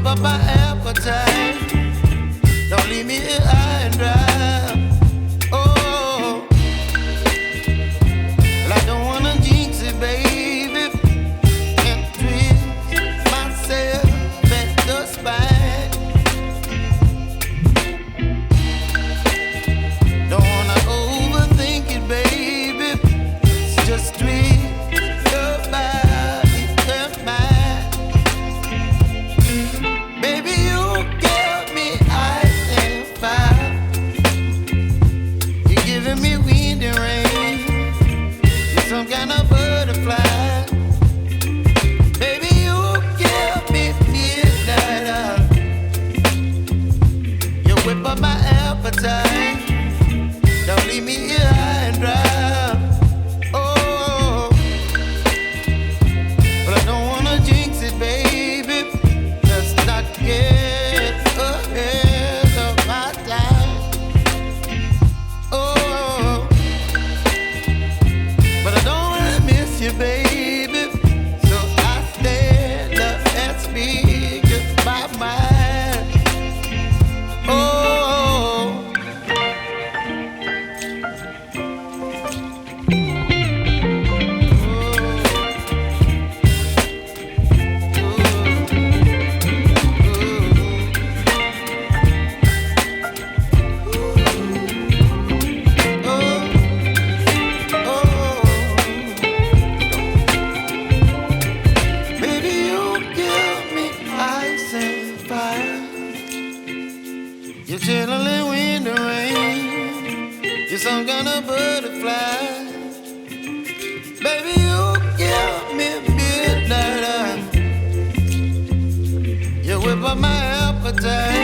up my appetite. Don't leave me here high and dry. Oh, well, I don't wanna jinx it, baby, and twist myself at the spine. Don't wanna overthink it, baby. It's just twist your body and mine. Baby, you give me ice and fire. You're giving me wind and rain. You're some kind of butterfly. Baby, you give me midnight. You whip up my appetite. Don't leave me here high and dry. Oh, but I don't wanna jinx it, baby. Let's not get ahead of my time. Oh, but I don't wanna miss you, baby. So I stand up and speak my mind. Oh. Baby, you give me ice and fire. You're chilling wind and rain. You're some kind of butterfly. Baby, you give me midnight. You whip up my appetite.